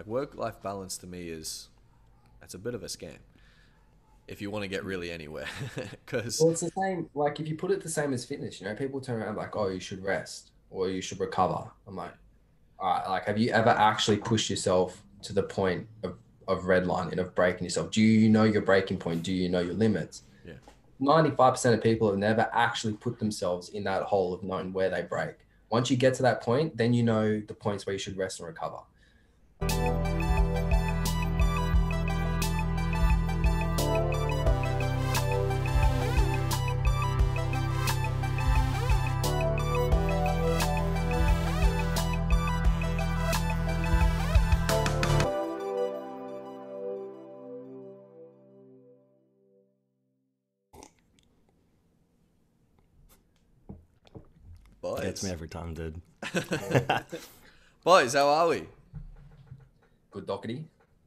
Like work-life balance to me it's a bit of a scam if you want to get really anywhere. Because Well, it's the same. Like if you put it the same as fitness, people turn around like, "Oh, you should rest or you should recover." I'm like, all right, like, have you ever actually pushed yourself to the point of redlining, of breaking yourself? Do you know your breaking point? Do you know your limits? yeah. 95% of people have never actually put themselves in that hole of knowing where they break. Once you get to that point, then you know the points where you should rest and recover. Gets me Boys. every time, dude. Yeah. Boys, how are we? Good dockety.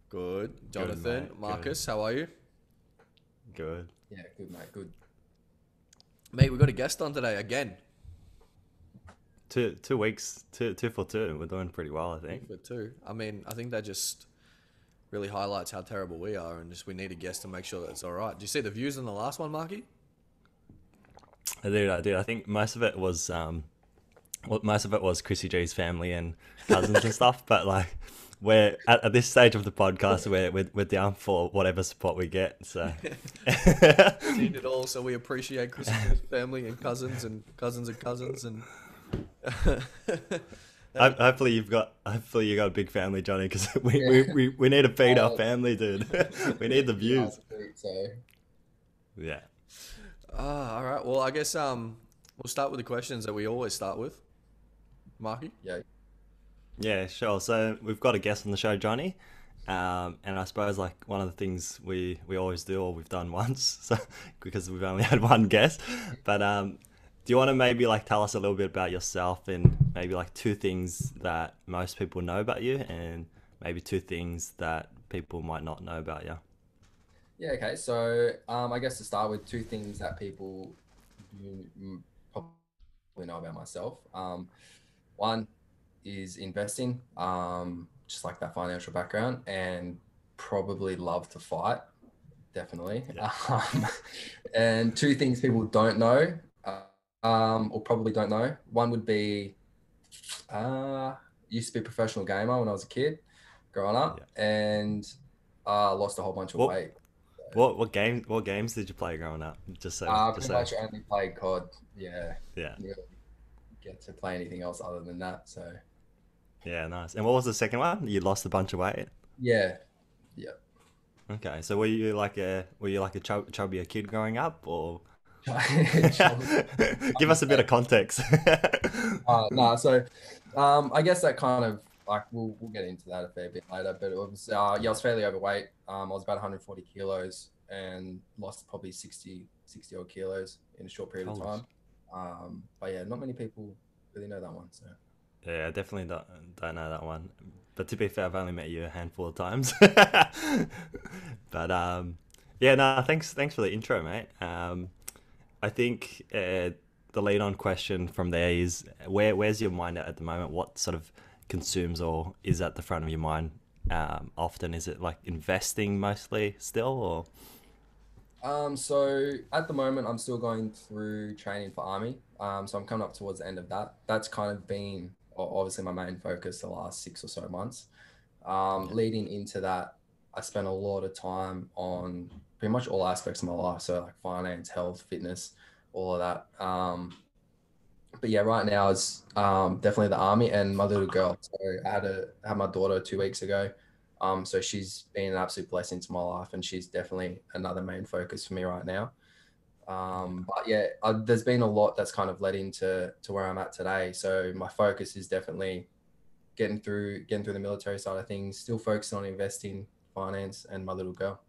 Good. Good, Jonathan, mate. Good. Marcus, how are you? Good. Yeah, good, mate. Good. Mate, we got a guest on today again. 2 weeks, two for two. We're doing pretty well, I Two think. for two. I mean, I think that just really highlights how terrible we are, and just we need a guest to make sure that it's all right. Do you see the views in the last one, Marky? I think most of it was most of it was Chrissy G's family and cousins and stuff. But like, we're at this stage of the podcast, we're down for whatever support we get. So We need it all, so we appreciate Chris's family and cousins and cousins and cousins and. hopefully you got a big family, Johnny, because Yeah. we need to feed our Uh, family, dude. We need the views. So, Yeah. All right. Well, I guess we'll start with the questions that we always start with. Marky. yeah. Yeah, sure. So we've got a guest on the show, Johnny, and I suppose like one of the things we always do, or we've done once, so because we've only had one guest. But do you want to maybe like tell us a little bit about yourself and maybe like two things that most people know about you, and maybe two things that people might not know about you? Yeah, okay. So, I guess to start with, two things that people probably know about myself. One is investing, just like that financial background, and probably love to fight, definitely. Yeah. And two things people don't know, or probably don't know. One would be, used to be a professional gamer when I was a kid, growing up, Yeah. and lost a whole bunch of What weight. what games did you play growing up? Just Pretty so much only played COD. Yeah, yeah. didn't really get to play anything else other than that. So Yeah, nice. And what was the second one? You lost a bunch of weight. yeah, yeah. Okay, so were you like a chubbier kid growing up, or give us a bit of context? No, so I guess that kind of like we'll get into that a fair bit later, but it was yeah, I was fairly overweight. I was about 140 kilos and lost probably 60 odd kilos in a short period of Holy time. But yeah, not many people really know that one. So Yeah, I definitely don't know that one. But to be fair, I've only met you a handful of times. But yeah, no, thanks for the intro, mate. I think the lead on question from there is where's your mind at the moment? What sort of consumes or is at the front of your mind often? Is it like investing mostly still, or So at the moment, I'm still going through training for army. So I'm coming up towards the end of that. That's kind of been obviously my main focus the last 6 or so months. yeah, Leading into that, I spent a lot of time on pretty much all aspects of my life. So like finance, health, fitness, all of that. But yeah, right now is definitely the army and my little girl. So I had my daughter 2 weeks ago. So she's been an absolute blessing to my life, and she's definitely another main focus for me right now. yeah, But yeah, there's been a lot that's kind of led into where I'm at today. So my focus is definitely getting through the military side of things. Still focusing on investing, finance, and my little girl.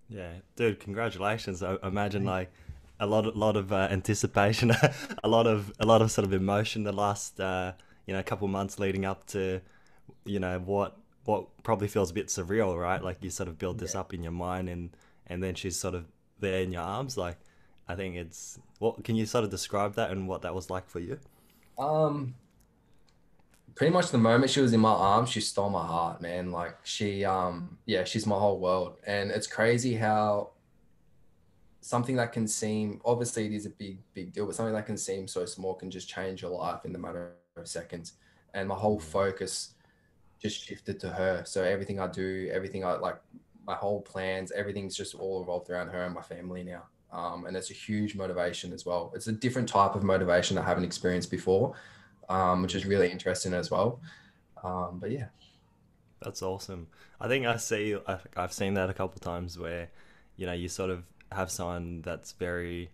yeah, dude, congratulations! I imagine like a lot of anticipation, a lot of sort of emotion the last couple months leading up to what probably feels a bit surreal, right? Like you sort of build this Yeah. up in your mind, and then she's sort of there in your arms. Like I think what can you sort of describe that and what that was like for you? Um, pretty much the moment she was in my arms, she stole my heart, man. Like yeah, she's my whole world. And it's crazy how something that can seem, obviously it is a big deal, but something that can seem so small can just change your life in the matter of seconds. And my whole focus just shifted to her. So everything I do, everything I like, my whole plans, everything's just all revolved around her and my family now. And it's a huge motivation as well. It's a different type of motivation I haven't experienced before, which is really interesting as well. But yeah. That's awesome. I think I've seen that a couple times where, you sort of have someone that's very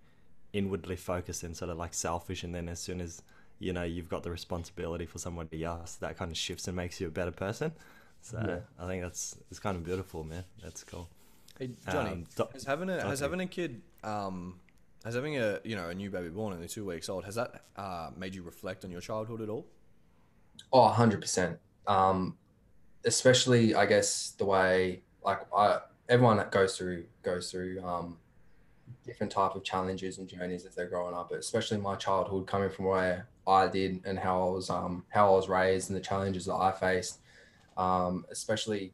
inwardly focused and sort of like selfish, and then as soon as you've got the responsibility for somebody else, that kind of shifts and makes you a better person. So Yeah. I think it's kind of beautiful, man. That's cool. Hey Johnny, has having a kid, has having a new baby born only 2 weeks old, has that made you reflect on your childhood at all? Oh, 100%. Especially, I guess, the way like everyone that goes through different type of challenges and journeys as they're growing up, but especially my childhood coming from where I did and how I was raised and the challenges that I faced. Especially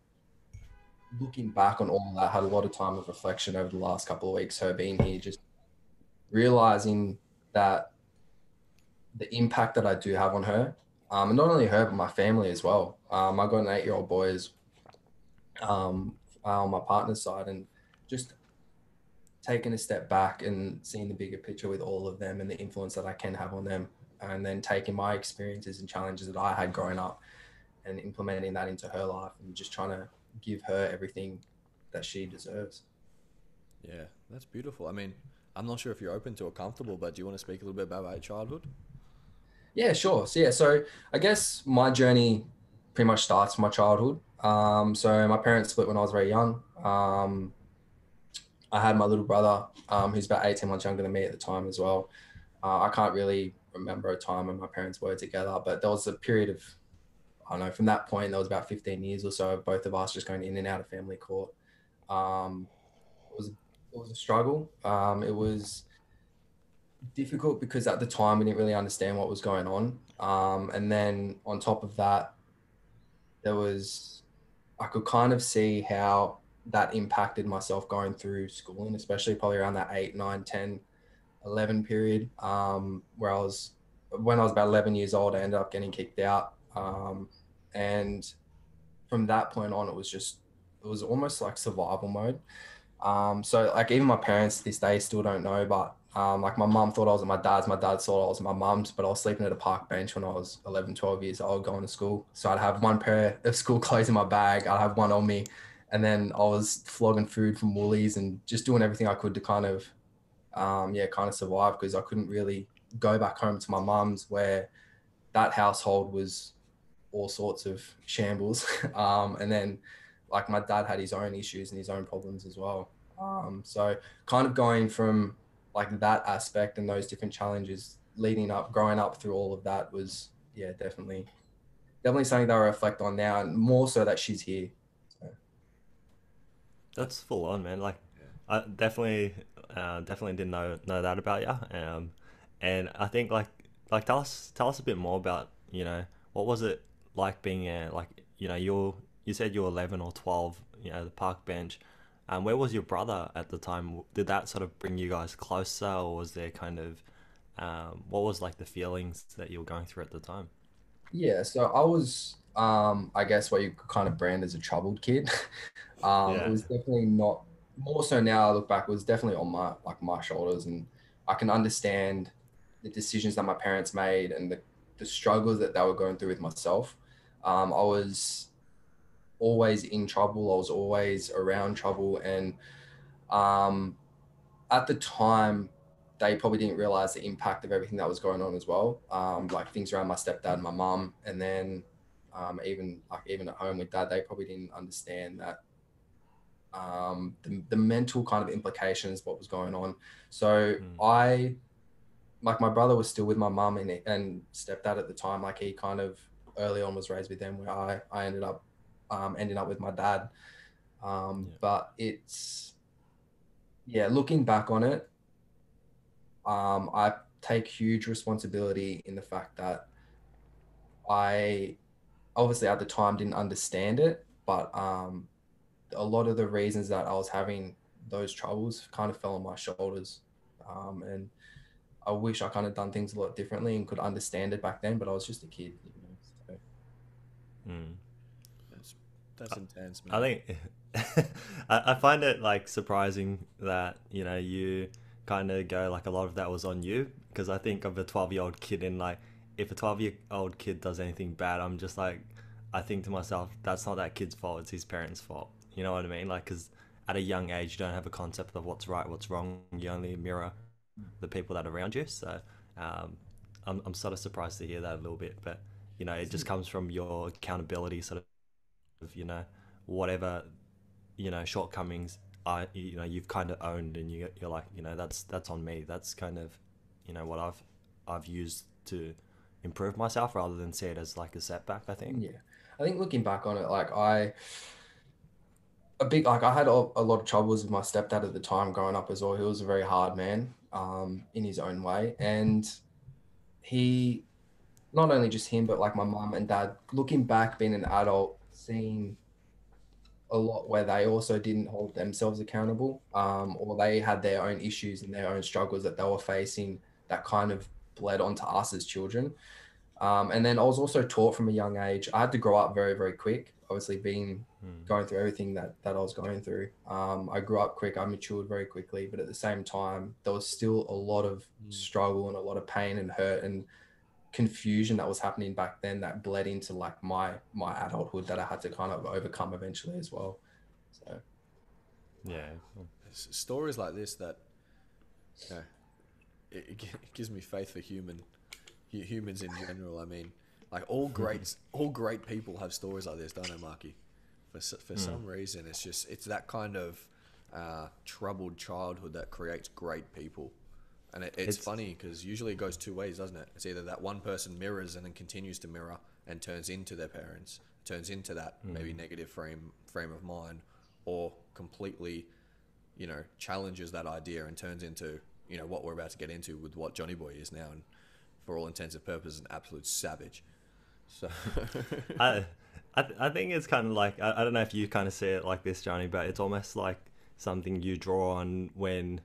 looking back on all of that, had a lot of time of reflection over the last couple of weeks. Her being here, just realizing that the impact that I do have on her, and not only her but my family as well. I got an 8-year-old boy on my partner's side, and just taking a step back and seeing the bigger picture with all of them and the influence that I can have on them, and then taking my experiences and challenges that I had growing up and implementing that into her life and just trying to give her everything that she deserves. Yeah, that's beautiful. I mean, I'm not sure if you're open to or comfortable, but do you want to speak a little bit about your childhood? Yeah, sure. So I guess my journey pretty much starts from my childhood. So my parents split when I was very young. I had my little brother, who's about 18 months younger than me at the time as well. I can't really remember a time when my parents were together, but there was a period of, I don't know, from that point, there was about 15 years or so of both of us just going in and out of family court. Um, it was a struggle. It was difficult because at the time we didn't really understand what was going on. And then on top of that, there was, I could kind of see how that impacted myself going through schooling, especially probably around that 8, 9, 10, 11 period, where when I was about 11 years old, I ended up getting kicked out. And from that point on, it was almost like survival mode. So like even my parents to this day still don't know, but like my mum thought I was at my dad thought I was at my mum's, but I was sleeping at a park bench when I was 11, 12 years old going to school. So I'd have one pair of school clothes in my bag, I'd have one on me, and then I was flogging food from Woolies and just doing everything I could to kind of, kind of survive, because I couldn't really go back home to my mum's where that household was all sorts of shambles. And then like my dad had his own issues and his own problems as well. So kind of going from like that aspect and those different challenges leading up, growing up through all of that was, yeah, definitely something that I reflect on now, and more so that she's here. So, That's full on, man. Like, I definitely didn't know that about you. And I think like tell us a bit more about what was it like being like you said you were 11 or 12, the park bench. Where was your brother at the time? Did that sort of bring you guys closer, or was there kind of what was like the feelings that you were going through at the time? yeah, so I was, I guess what you could kind of brand as a troubled kid. It Yeah. was definitely not, more so now I look back, it was definitely on my shoulders, and I can understand the decisions that my parents made and the struggles that they were going through with myself. I was always in trouble. I was always around trouble. And um, at the time, they probably didn't realize the impact of everything that was going on as well. Like things around my stepdad and my mum. And then even at home with dad, they probably didn't understand that the mental kind of implications, what was going on. So Mm. like my brother was still with my mum and stepdad at the time. Like he kind of early on was raised with them, where I ended up ending up with my dad. Yeah. But it's, yeah, looking back on it, I take huge responsibility in the fact that I obviously at the time didn't understand it, but a lot of the reasons that I was having those troubles kind of fell on my shoulders. And I wish I kind of done things a lot differently and could understand it back then, but I was just a kid, you know. So. Mm. That's intense, man. I think I find it like surprising that, you know, you kind of go like a lot of that was on you, because I think of a 12-year-old kid, and like if a 12-year-old kid does anything bad, I'm just like, I think to myself, that's not that kid's fault, it's his parents' fault. You know what I mean? Like, because at a young age, you don't have a concept of what's right, what's wrong. You only mirror the people that are around you. So I'm sort of surprised to hear that a little bit, but you know, it just comes from your accountability, sort of, you know, whatever, you know, shortcomings are, you know, you've kind of owned, and you're like, you know, that's on me. That's kind of, you know, what I've used to improve myself, rather than see it as like a setback, I think. Yeah, I think looking back on it, like I had a lot of troubles with my stepdad at the time growing up as well. He was a very hard man, in his own way, and he, not only just him, but like my mum and dad, looking back, being an adult, seeing a lot where they also didn't hold themselves accountable, or they had their own issues and their own struggles that they were facing that kind of bled onto us as children. And then I was also taught from a young age. I had to grow up very, very quick. Obviously, being going through everything that I was going through, I grew up quick. I matured very quickly, but at the same time, there was still a lot of struggle and a lot of pain and hurt and confusion that was happening back then that bled into like my adulthood that I had to kind of overcome eventually as well. So Yeah. Stories like this that, you know, it gives me faith for humans in general. I mean, like all great people have stories like this, don't they, Marky? For some reason, it's that kind of troubled childhood that creates great people. And it's funny because usually it goes two ways, doesn't it? It's either that one person mirrors and then continues to mirror and turns into their parents, turns into that maybe negative frame of mind, or completely, you know, challenges that idea and turns into, you know, what we're about to get into with what Johnny Boy is now, and for all intents and purposes, an absolute savage. So I think it's kind of like, I don't know if you kind of see it like this, Johnny, but it's almost like something you draw on when,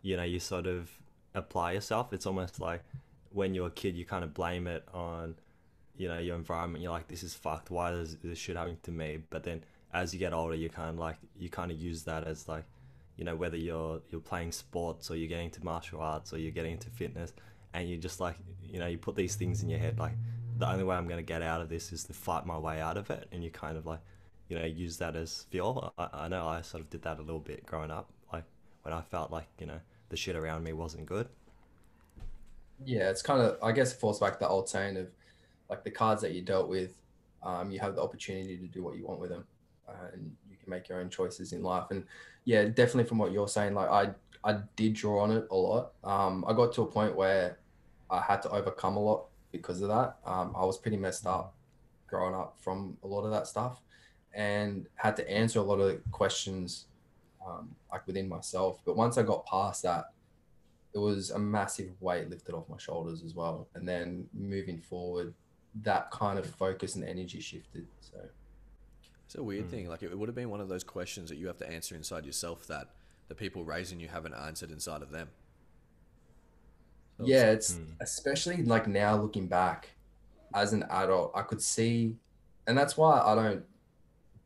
you know, you sort of apply yourself. It's almost like when you're a kid, you kind of blame it on, you know, your environment. You're like, this is fucked, why is this shit happening to me? But then as you get older, you kind of use that as like, you know, whether you're playing sports, or you're getting into martial arts, or you're getting into fitness, and you just like, you know, you put these things in your head, like the only way I'm going to get out of this is to fight my way out of it. And you kind of like, you know, use that as fuel. I know I sort of did that a little bit growing up, like when I felt like, you know, the shit around me wasn't good. yeah, it's kind of, I guess, it falls back to the old saying of like the cards that you dealt with, you have the opportunity to do what you want with them, and you can make your own choices in life. And yeah, definitely from what you're saying, like I did draw on it a lot. I got to a point where I had to overcome a lot because of that. I was pretty messed up growing up from a lot of that stuff, and had to answer a lot of questions, like within myself. But once I got past that, it was a massive weight lifted off my shoulders as well. And then moving forward, that kind of focus and energy shifted. So it's a weird thing. Like it would have been one of those questions that you have to answer inside yourself that the people raising you haven't answered inside of them. So yeah, it's especially like now looking back as an adult, I could see, and that's why I don't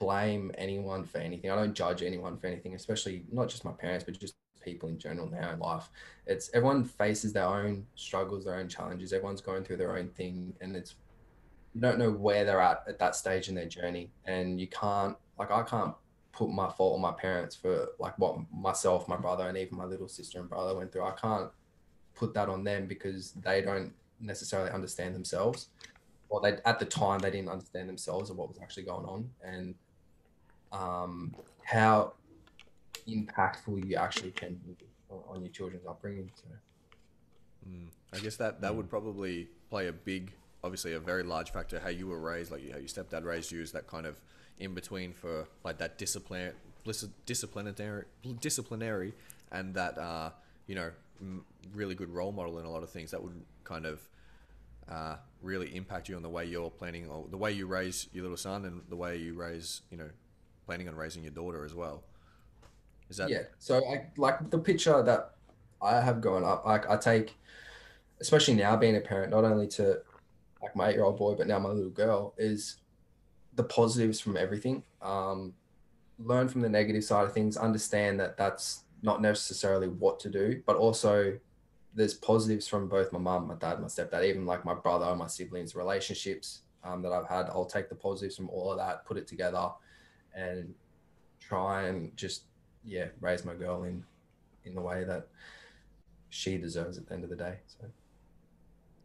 blame anyone for anything. I don't judge anyone for anything, especially not just my parents, but just people in general now in life. It's everyone faces their own struggles, their own challenges. Everyone's going through their own thing, and it's, you don't know where they're at that stage in their journey, and you can't, like, I can't put my fault on my parents for like what myself, my brother, and even my little sister and brother went through. I can't put that on them because they don't necessarily understand themselves, or they, at the time, they didn't understand themselves or what was actually going on, and how impactful you actually can be on your children's upbringing. So I guess that would probably play a big, obviously a very large factor how you were raised, like how your stepdad raised you, is that kind of in between for like that disciplinary, and that you know, really good role model in a lot of things that would kind of really impact you on the way you're planning, or the way you raise your little son, and the way you raise, planning on raising your daughter as well? Is that Yeah. So I like the picture that I have growing up. Like I take, especially now being a parent, not only to like my 8-year-old boy, but now my little girl, is the positives from everything. Learn from the negative side of things. Understand that that's not necessarily what to do, but also there's positives from both my mum, my dad, my stepdad, even like my brother, my siblings, relationships that I've had. I'll take the positives from all of that, put it together, and try and just raise my girl in the way that she deserves at the end of the day. So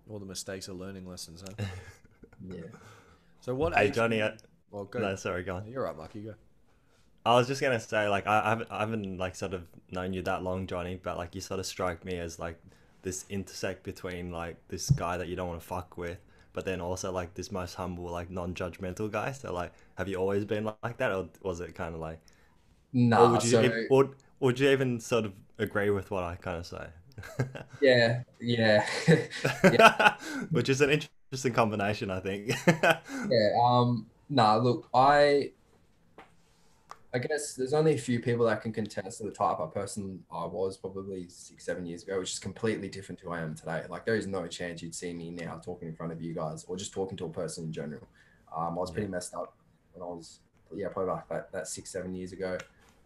all the mistakes are learning lessons, huh? yeah. So what Hey age? Johnny, Well, go. no, sorry, go on. You're right, Mark. You go. I was just gonna say, like, I haven't like sort of known you that long, Johnny, but like you sort of strike me as like this intersect between like this guy that you don't want to fuck with, but then also like this most humble, like non-judgmental guy. So like, have you always been like that, or was it kind of like, or Nah. So would you even sort of agree with what I kind of say? yeah, yeah, yeah, Which is an interesting combination, I think. yeah. Nah. Look, I guess there's only a few people that can contest to the type of person I was probably 6, 7 years ago, which is completely different to who I am today. Like there is no chance you'd see me now talking in front of you guys or just talking to a person in general. I was Yeah. pretty messed up when I was, probably like that 6, 7 years ago,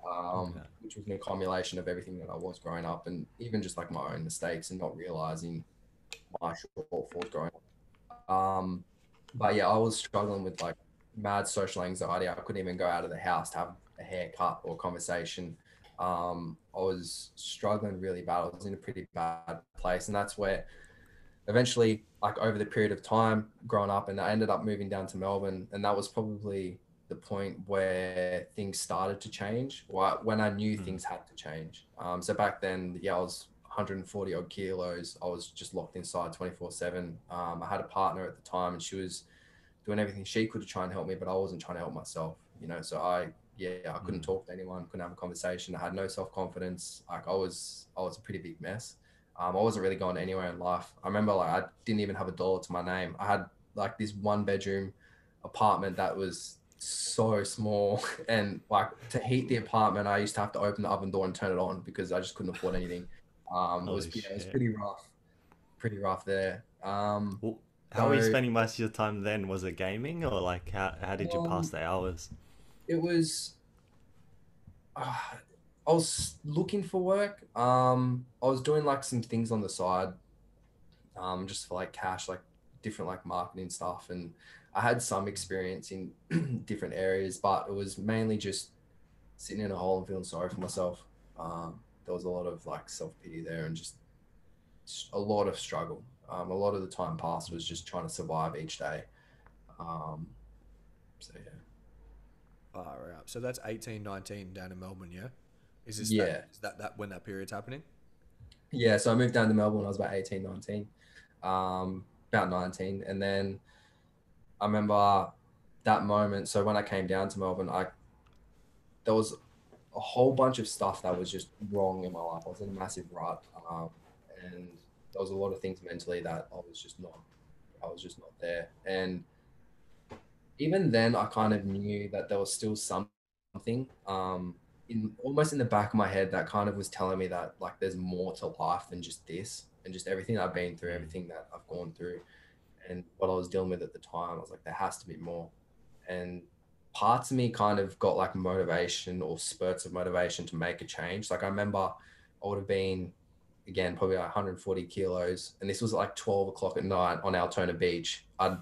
Okay. which was an accumulation of everything that I was growing up and even just like my own mistakes and not realizing my shortfalls growing up. But yeah, I was struggling with like mad social anxiety. I couldn't even go out of the house to have a haircut or conversation. I was struggling really bad. I was in a pretty bad place, and that's where eventually, like over the period of time growing up, and I ended up moving down to Melbourne, and that was probably the point where things started to change. When I knew Mm. things had to change. So back then, I was 140 odd kilos. I was just locked inside 24/7. I had a partner at the time, and she was doing everything she could to try and help me, but I wasn't trying to help myself, So I couldn't talk to anyone, couldn't have a conversation. I had no self-confidence. Like I was a pretty big mess. I wasn't really going anywhere in life. I remember like I didn't even have a dollar to my name. I had like this 1 bedroom apartment that was so small, and like to heat the apartment, I used to have to open the oven door and turn it on because I just couldn't afford anything. Holy It was shit. pretty rough there. Well, how were you So spending most of your time then? Was it gaming, or like how did you pass um, the hours? it was I was looking for work. I was doing like some things on the side, just for like cash, like different like marketing stuff, and I had some experience in different areas, but it was mainly just sitting in a hole and feeling sorry for myself. There was a lot of like self pity there, and just a lot of struggle. A lot of the time past was just trying to survive each day. Um, so Far out. So that's 18, 19 down in Melbourne, yeah? yeah, Is that when that period's happening? yeah. So I moved down to Melbourne when I was about 18, 19, about 19, and then I remember that moment. So when I came down to Melbourne, there was a whole bunch of stuff that was just wrong in my life. I was in a massive rut, and there was a lot of things mentally that I was just not there. And even then, I kind of knew that there was still something in almost in the back of my head that kind of was telling me that like there's more to life than just this and just everything I've been through, Mm. everything that I've gone through, and what I was dealing with at the time. I was like, there has to be more. And parts of me kind of got like motivation or spurts of motivation to make a change. Like I remember I would have been again probably like 140 kilos, and this was like 12 o'clock at night on Altona Beach. I'd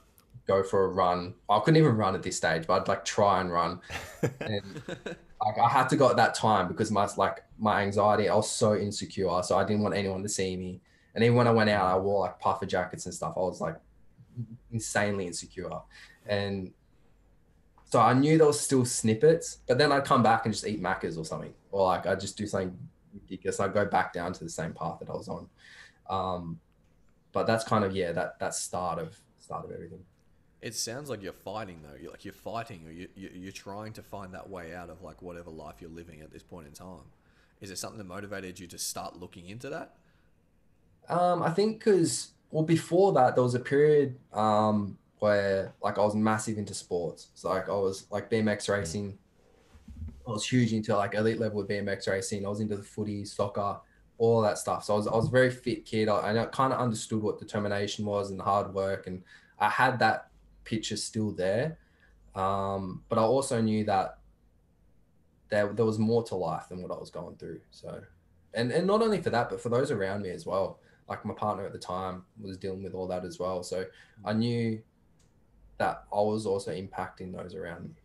go for a run. I couldn't even run at this stage, but I'd like try and run. And like I had to go at that time because my anxiety, I was so insecure, so I didn't want anyone to see me. And even when I went out, I wore like puffer jackets and stuff. I was like insanely insecure. And so I knew there was still snippets, but then I'd come back and just eat Macca's or something, or like I'd just do something ridiculous. I'd go back down to the same path that I was on. But that's kind of that start of everything. It sounds like you're fighting though. You're fighting, or you're trying to find that way out of like whatever life you're living at this point in time. Is it something that motivated you to start looking into that? I think because Well, before that, there was a period where like I was massive into sports. So like I was like BMX racing. I was huge into like elite level with BMX racing. I was into the footy, soccer, all that stuff. So I was a very fit kid. I kind of understood what determination was and hard work, and I had that picture still there. But I also knew that there was more to life than what I was going through. So, and not only for that, but for those around me as well. Like my partner at the time was dealing with all that as well. So I knew that I was also impacting those around me.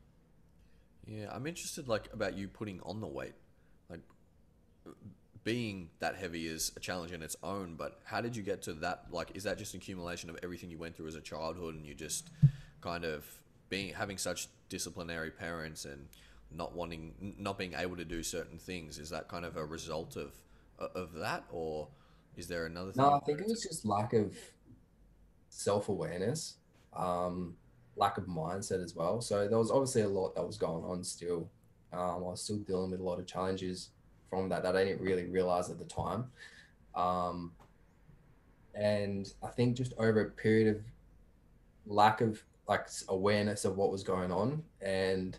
Yeah, I'm interested like about you putting on the weight. Like being that heavy is a challenge in its own, but how did you get to that? Like, is that just an accumulation of everything you went through as a childhood, and you just kind of having such disciplinary parents and not being able to do certain things? Is that kind of a result of that, or is there another thing No, you I think it was just lack of self-awareness, um, lack of mindset as well. So there was obviously a lot that was going on still. I was still dealing with a lot of challenges from that I didn't really realize at the time. Um, and I think just over a period of lack of like awareness of what was going on, and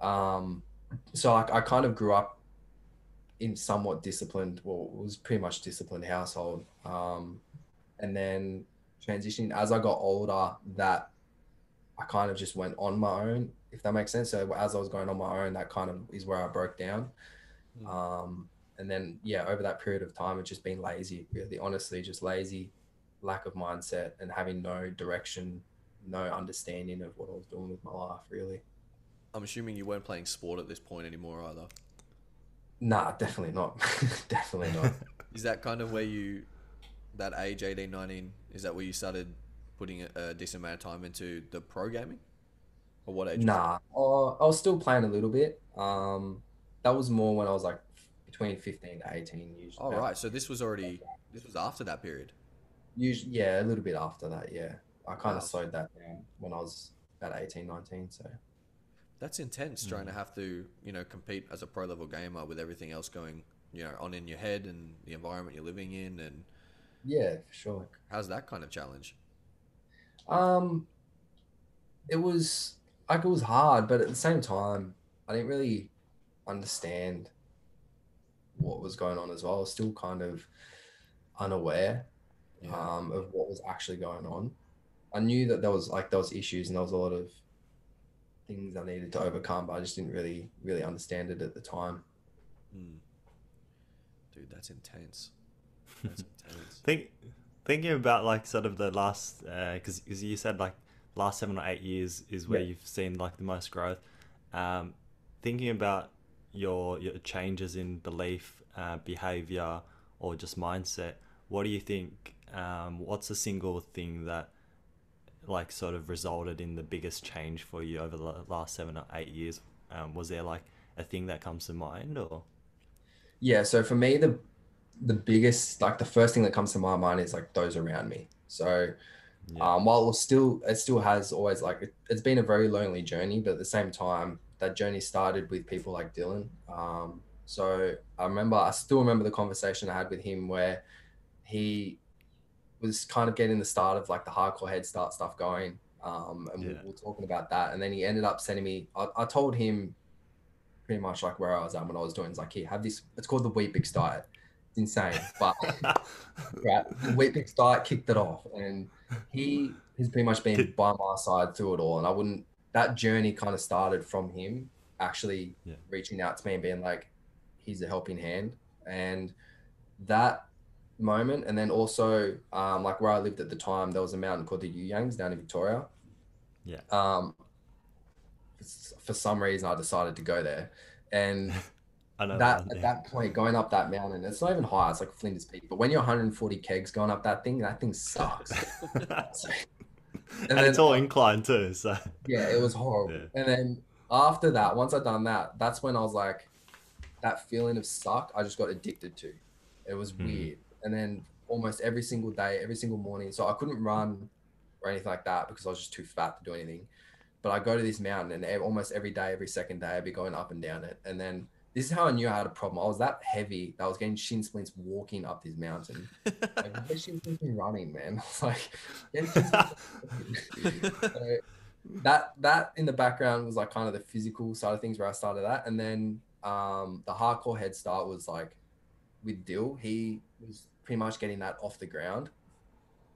um, so I kind of grew up in somewhat disciplined, well, it was pretty much disciplined household. And then transitioning as I got older, that I kind of just went on my own, if that makes sense. So as I was going on my own, that kind of is where I broke down. Mm. And then yeah, over that period of time, it's just been lazy, really honestly, just lazy, lack of mindset, and having no direction, no understanding of what I was doing with my life, really. I'm assuming you weren't playing sport at this point anymore either. Nah, definitely not. Definitely not. Is that kind of where that age, 18, 19, is that where you started putting a decent amount of time into the pro gaming? Or what age was that? Nah, I was still playing a little bit. That was more when I was like between 15 to 18, usually Oh, about. right. So this was after that period. Usually, yeah, a little bit after that, yeah. I kind of Wow. slowed that down when I was about 18, 19. So, That's intense trying to have to, compete as a pro level gamer with everything else going, on in your head and the environment you're living in. And yeah, for sure. how's that kind of challenge? Um, it was like it was hard, but at the same time, I didn't really understand what was going on as well. I was still kind of unaware Yeah. of what was actually going on. I knew that there was issues and there was a lot of things I needed to overcome, but I just didn't really understand it at the time. Mm. Dude, that's intense. That's intense. Think thinking about like sort of the last because you said like last 7 or 8 years is where Yeah. you've seen like the most growth. Um, Thinking about your changes in belief, behavior, or just mindset. What do you think? What's the single thing that like sort of resulted in the biggest change for you over the last 7 or 8 years? Was there like a thing that comes to mind, or Yeah, so for me, the biggest, like the first thing that comes to my mind is like those around me. So yeah, while it still has always like it's been a very lonely journey, but at the same time, that journey started with people like Dylan. So I still remember the conversation I had with him where he was kind of getting the start of like the hardcore head start stuff going. And we yeah, were talking about that, and then he ended up sending me. I told him pretty much like where I was at when I was doing. It's like, here, have this. It's called the Wheat Bix diet. It's insane, but yeah, the Wheat Bix diet kicked it off, and he has pretty much been Kid- by my side through it all. And I wouldn't. That journey kind of started from him actually yeah, reaching out to me and being like, he's a helping hand, and that moment, and then also like where I lived at the time, there was a mountain called the Yangs down in Victoria. yeah. Um, for some reason, I decided to go there, and I know that that one. at Yeah. that point, going up that mountain, it's not even high. It's like Flinders Peak, but when you're 140 kegs going up that thing sucks. So, and And then it's all inclined too, so yeah, it was yeah. horrible. And then after that, once I'd done that, that's when I was like, that feeling of suck, I just got addicted to. It was Mm, weird. And then almost every single day, every single morning, so I couldn't run or anything like that because I was just too fat to do anything. But I go to this mountain, and almost every day, every second day, I'd be going up and down it. And then this is how I knew I had a problem. I was that heavy that I was getting shin splints walking up this mountain. Like, where's shin splints been running, man? I was like, getting shin splints. So that in the background was like kind of the physical side of things where I started that. And then the hardcore head start was like with Dill. He was pretty much getting that off the ground.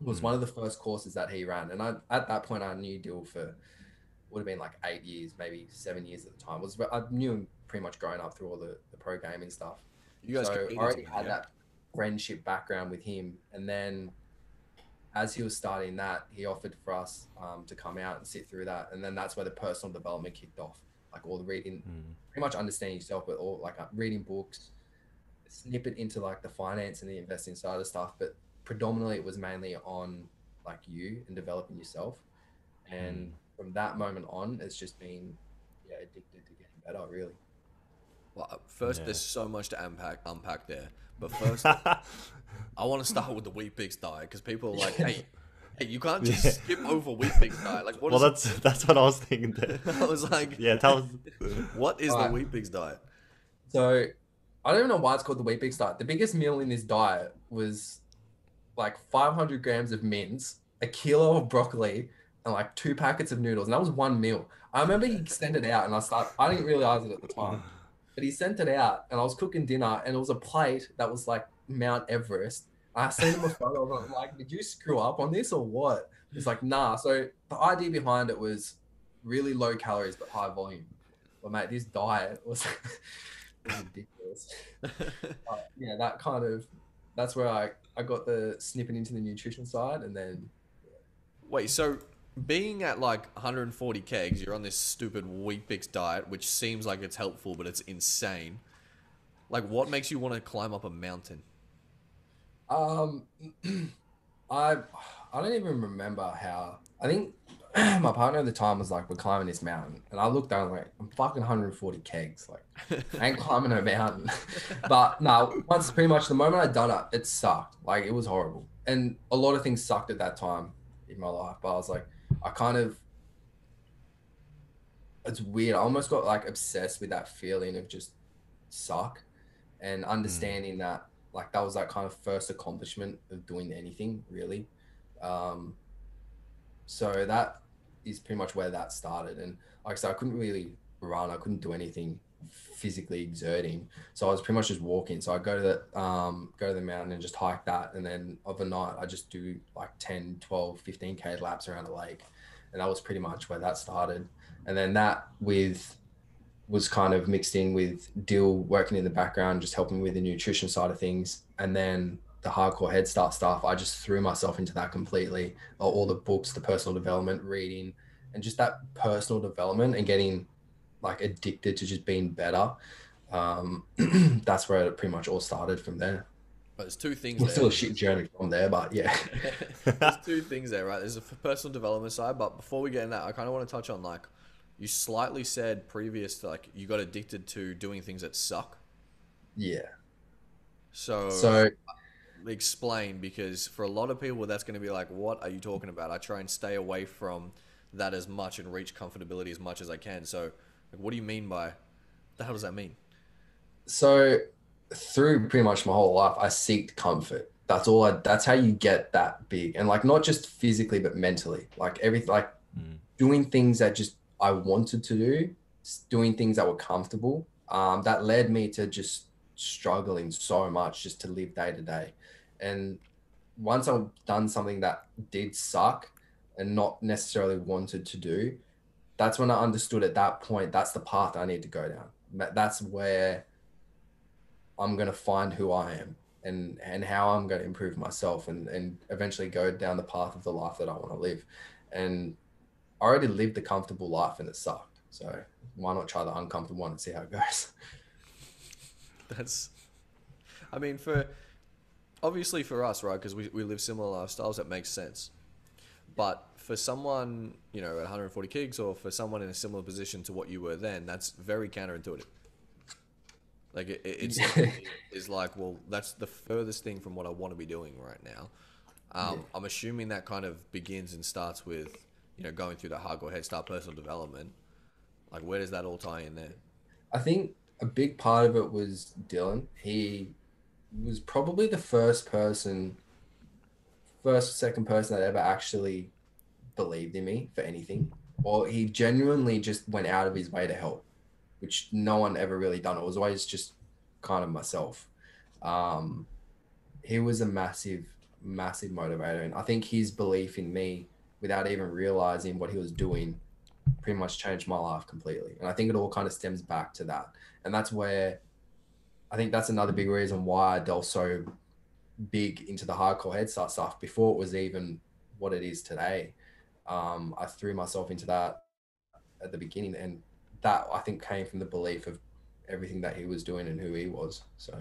It was one of the first courses that he ran. And at that point, I knew Dill for, would have been like 8 years, maybe 7 years at the time. I knew him pretty much growing up through all the pro gaming stuff. You guys so I already had that friendship background with him. And then as he was starting that, he offered for us to come out and sit through that. And then that's where the personal development kicked off. Like all the reading, pretty much understanding yourself, but all like reading books, snip it into like the finance and the investing side of stuff. But predominantly it was mainly on like you and developing yourself. And from that moment on, it's just been addicted to getting better, really. Well, first, there's so much to unpack there. But first, I want to start with the Wheat Bix diet because people are like, hey, you can't just skip over Wheat Bix diet. Like, what? Well, that's what I was thinking. I was like, tell us. What is the Wheat Bix diet? So, I don't even know why it's called the Wheat Bix diet. The biggest meal in this diet was like 500 grams of mince, a kilo of broccoli, and like 2 packets of noodles. And that was one meal. I remember he sent it out and I didn't realize it at the time, but he sent it out and I was cooking dinner and it was a plate that was like Mount Everest. I sent him a photo of it. I'm like, did you screw up on this or what? He's like, nah. So the idea behind it was really low calories, but high volume. But mate, this diet was ridiculous. That's where I got the snipping into the nutrition side. And then wait, so being at like 140 kegs, you're on this stupid Wheat Bix diet, which seems like it's helpful, but it's insane. Like, what makes you want to climb up a mountain? I don't even remember how. I think my partner at the time was like, we're climbing this mountain. And I looked down like, I'm fucking 140 kegs. Like, I ain't climbing a mountain. But no, once pretty much the moment I'd done it, it sucked. Like, it was horrible. And a lot of things sucked at that time in my life. But I was like, it's weird. I almost got like obsessed with that feeling of just suck and understanding that like that was that kind of first accomplishment of doing anything really. So that is pretty much where that started. And like I said, I couldn't really run. I couldn't do anything physically exerting. So I was pretty much just walking. So I go to the mountain and just hike that. And then overnight, I just do like 10, 12, 15K laps around the lake. And that was pretty much where that started. And then that was kind of mixed in with Dill working in the background, just helping with the nutrition side of things. And then the hardcore head start stuff, I just threw myself into that completely. All the books, the personal development, reading, and just that personal development and getting like addicted to just being better. That's where it pretty much all started from there. But there's two things there. It's still a shit journey from there, but yeah. There's two things there, right? There's a personal development side, but before we get in that, I kind of want to touch on like, you slightly said previous to like, you got addicted to doing things that suck. Yeah. So explain, because for a lot of people, that's going to be like, what are you talking about? I try and stay away from that as much and reach comfortability as much as I can. So like, what do you mean by, the hell does that mean? So through pretty much my whole life, I seeked comfort. That's how you get that big. And like, not just physically, but mentally, like everything, like doing things that just I wanted to do, doing things that were comfortable. That led me to just struggling so much just to live day to day. And once I've done something that did suck and not necessarily wanted to do, that's when I understood at that point, that's the path I need to go down. That's where I'm going to find who I am and how I'm going to improve myself and eventually go down the path of the life that I want to live. And I already lived the comfortable life and it sucked. So why not try the uncomfortable one and see how it goes? I mean, obviously for us, right? Because we live similar lifestyles, that makes sense. But for someone, you know, at 140 gigs, or for someone in a similar position to what you were then, that's very counterintuitive. Like it's like, well, that's the furthest thing from what I want to be doing right now. I'm assuming that kind of begins and starts with, you know, going through the Hardcore Headstart personal development. Like, where does that all tie in there? I think a big part of it was Dylan. He was probably the first or second person that ever actually believed in me for anything, or he genuinely just went out of his way to help, which no one ever really done. It was always just kind of myself. Um, he was a massive, massive motivator, and I think his belief in me, without even realizing what he was doing, pretty much changed my life completely. And I think it all kind of stems back to that, and that's where I think that's another big reason why I delved so big into the hardcore headstart stuff before it was even what it is today. I threw myself into that at the beginning, and that I think came from the belief of everything that he was doing and who he was. So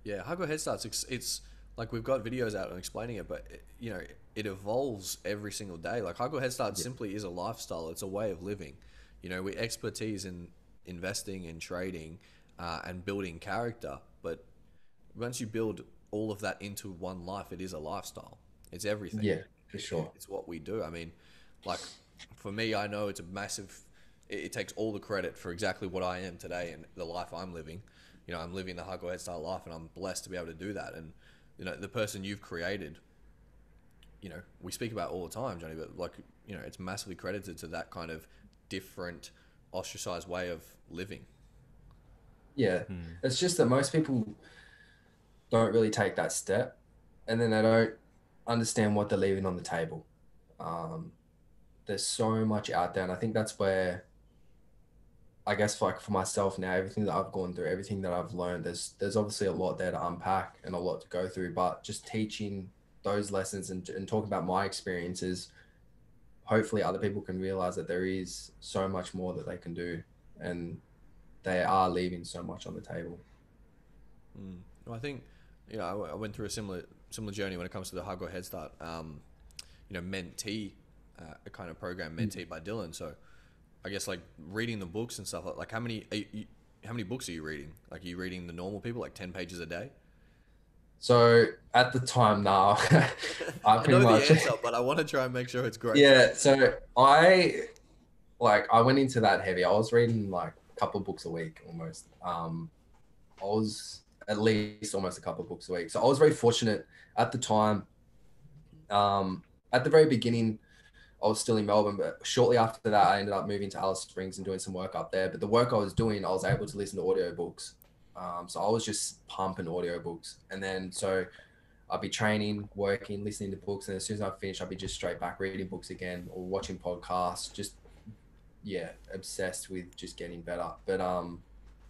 Yeah, Hardcore Headstarts. It's like we've got videos out and explaining it, but you know it evolves every single day. Like Hardcore Headstart yeah, simply is a lifestyle. It's a way of living. You know, we expertise in investing and trading and building character, but once you build all of that into one life, it is a lifestyle. It's everything. yeah, for sure. It's what we do. I mean, like for me, I know it's a massive. It takes all the credit for exactly what I am today and the life I'm living. You know, I'm living the hardcore head style life, and I'm blessed to be able to do that. And you know, the person you've created, you know, we speak about all the time, Johnny. But like, you know, it's massively credited to that kind of different, ostracized way of living. Yeah, it's just that most people don't really take that step, and then they don't understand what they're leaving on the table. Um, there's so much out there, and I think that's where I guess like for myself now, everything that I've gone through, everything that I've learned, there's obviously a lot there to unpack and a lot to go through. But just teaching those lessons and talking about my experiences, hopefully other people can realize that there is so much more that they can do, and they are leaving so much on the table. Well, I think, you know, I went through a similar journey when it comes to the hardcore head start. You know, mentee, a kind of program mentee by Dylan. So I guess like reading the books and stuff like how many books are you reading? Like, are you reading the normal people like 10 pages a day? So at the time now, I I pretty know the much answer, but I want to try and make sure it's great. yeah. So I went into that heavy. I was reading like a couple of books a week almost. I was at least almost a couple of books a week. So I was very fortunate at the time. At the very beginning, I was still in Melbourne, but shortly after that, I ended up moving to Alice Springs and doing some work up there. But the work I was doing, I was able to listen to audiobooks. So I was just pumping audiobooks. And then so I'd be training, working, listening to books. And as soon as I finish, I'd be just straight back reading books again or watching podcasts, just, yeah, obsessed with just getting better. But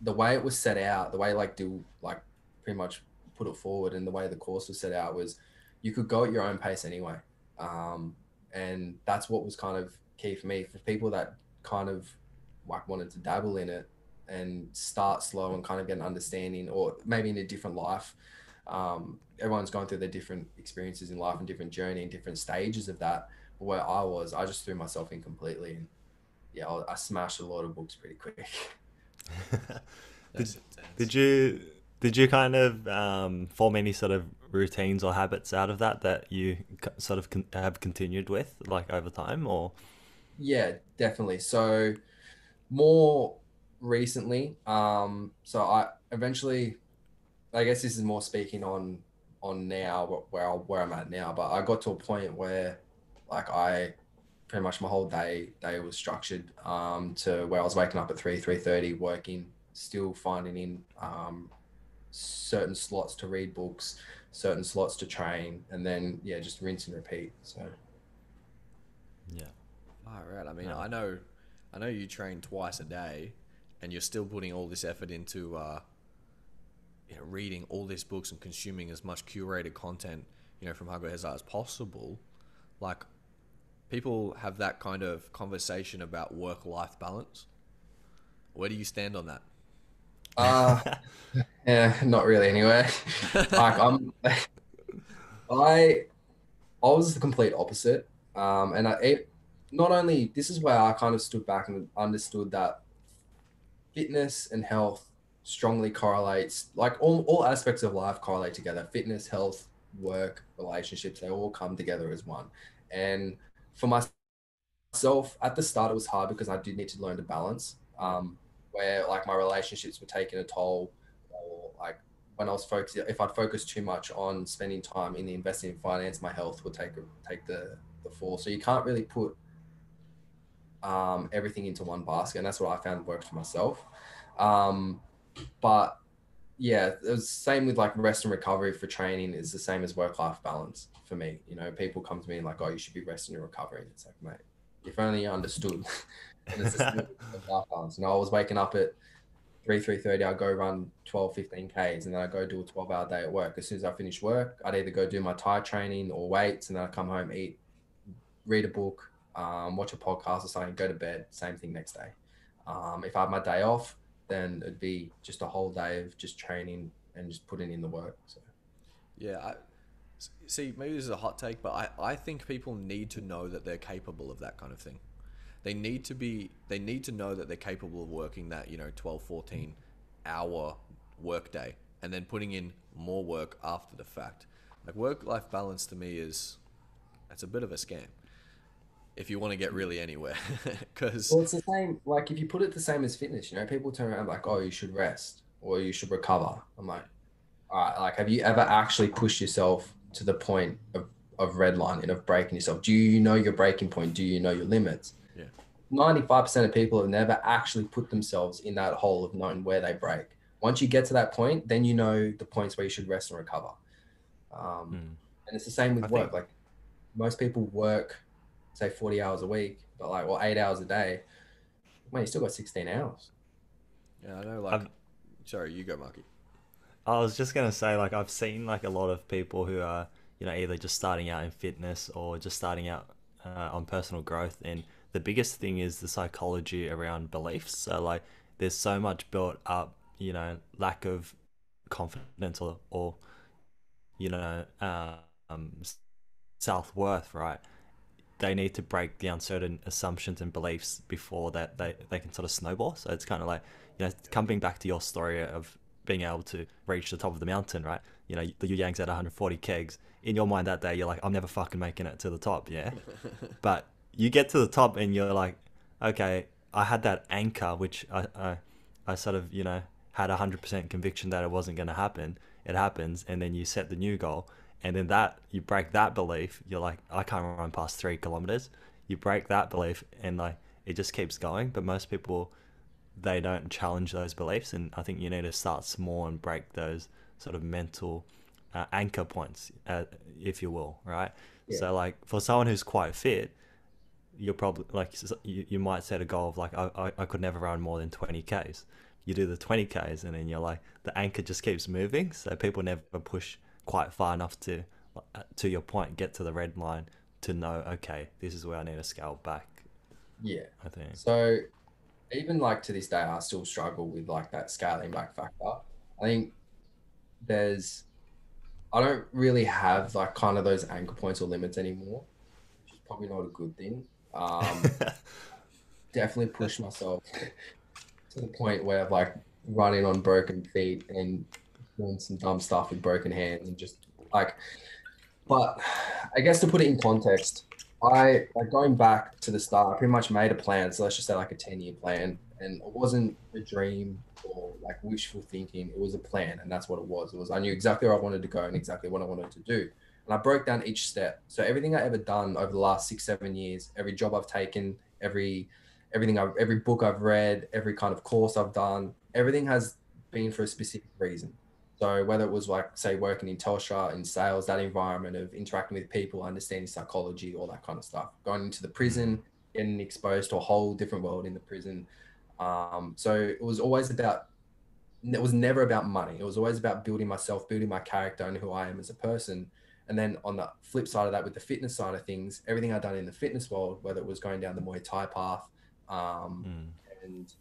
the way it was set out, the way like pretty much put it forward, and the way the course was set out was you could go at your own pace anyway. And that's what was kind of key for me, for people that kind of like wanted to dabble in it and start slow and kind of get an understanding, or maybe in a different life. Everyone's going through their different experiences in life and different journey and different stages of that. But where I was, I just threw myself in completely, and yeah, I smashed a lot of books pretty quick. did, That's intense. did you kind of form any sort of routines or habits out of that you sort of have continued with like over time, or? Yeah, definitely. So more recently, so I eventually, I guess this is more speaking on now where I'm at now, but I got to a point where like I pretty much my whole day was structured to where I was waking up at 3:30, working, still finding in certain slots to read books, certain slots to train, and then yeah, just rinse and repeat. So Yeah. All right. I mean, No. I know you train twice a day, and you're still putting all this effort into you know, reading all these books and consuming as much curated content, you know, from Hardcore Headstart as possible. Like, people have that kind of conversation about work-life balance. Where do you stand on that? uh yeah, not really anyway. Like I I was the complete opposite. And not only this is where I kind of stood back and understood that fitness and health strongly correlates, like all aspects of life correlate together. Fitness, health, work, relationships, they all come together as one. And for myself, at the start, it was hard because I did need to learn to balance. where like my relationships were taking a toll, or like when I was focused, if I'd focus too much on spending time in the investing in finance, my health would take the fall. So you can't really put everything into one basket, and that's what I found worked for myself. But yeah, it was the same with like rest and recovery for training is the same as work-life balance for me. You know, people come to me and like, oh, you should be resting and recovering. It's like, mate, if only you understood. And it's the same with work-life balance. You know, I was waking up at 3:30, I'd go run 12, 15 Ks, and then I'd go do a 12-hour day at work. As soon as I finish work, I'd either go do my Thai training or weights, and then I'd come home, eat, read a book, watch a podcast or something, go to bed, same thing next day. If I had my day off, then it'd be just a whole day of just training and just putting in the work. So Yeah, see, maybe this is a hot take, but I think people need to know that they're capable of that kind of thing. They need to know that they're capable of working that, 12, 14 hour work day and then putting in more work after the fact. Like work-life balance to me it's a bit of a scam if you want to get really anywhere. Because well, it's the same. Like if you put it the same as fitness, you know, people turn around like, oh, you should rest or you should recover. I'm like, all right, like have you ever actually pushed yourself to the point of redlining, of breaking yourself? Do you know your breaking point? Do you know your limits? yeah, 95% of people have never actually put themselves in that hole of knowing where they break. Once you get to that point, then you know the points where you should rest and recover. And it's the same with work. Like most people work, say 40 hours a week, but like, well, 8 hours a day. Man, you still got 16 hours. yeah, I know. Like, sorry, you go, Marky. I was just gonna say, like, I've seen like a lot of people who are, either just starting out in fitness or just starting out on personal growth, and the biggest thing is the psychology around beliefs. So like, there's so much built up, lack of confidence or you know, self-worth, right? They need to break the uncertain assumptions and beliefs before that they can sort of snowball. So it's kind of like, coming back to your story of being able to reach the top of the mountain, right? The Yang's at 140 kegs. In your mind that day, you're like, I'm never fucking making it to the top, yeah? But you get to the top and you're like, okay, I had that anchor, which I sort of, had 100% conviction that it wasn't going to happen. It happens, and then you set the new goal. And then that you break that belief, you're like, I can't run past 3 kilometers. You break that belief, and like it just keeps going. But most people, they don't challenge those beliefs, and I think you need to start small and break those sort of mental anchor points, if you will, right? Yeah. So like for someone who's quite fit, you're probably like you might set a goal of like I could never run more than 20 Ks. You do the 20 Ks, and then you're like the anchor just keeps moving. So people never push quite far enough to your point, get to the red line to know, okay, this is where I need to scale back. Yeah, I think so. Even like to this day, I still struggle with like that scaling back factor. I think I don't really have like kind of those anchor points or limits anymore, which is probably not a good thing. Definitely push myself to the point where I've like running on broken feet and doing some dumb stuff with broken hands and just like, but I guess to put it in context, I like going back to the start, I pretty much made a plan. So let's just say like a 10-year plan, and it wasn't a dream or like wishful thinking. It was a plan, and that's what it was. I knew exactly where I wanted to go and exactly what I wanted to do. And I broke down each step. So everything I ever done over the last 6-7 years, every job I've taken, every book I've read, every kind of course I've done, everything has been for a specific reason. So whether it was like, say, working in Telstra, in sales, that environment of interacting with people, understanding psychology, all that kind of stuff, going into the prison, getting exposed to a whole different world in the prison. So it was never about money. It was always about building myself, building my character and who I am as a person. And then on the flip side of that, with the fitness side of things, everything I'd done in the fitness world, whether it was going down the Muay Thai path, and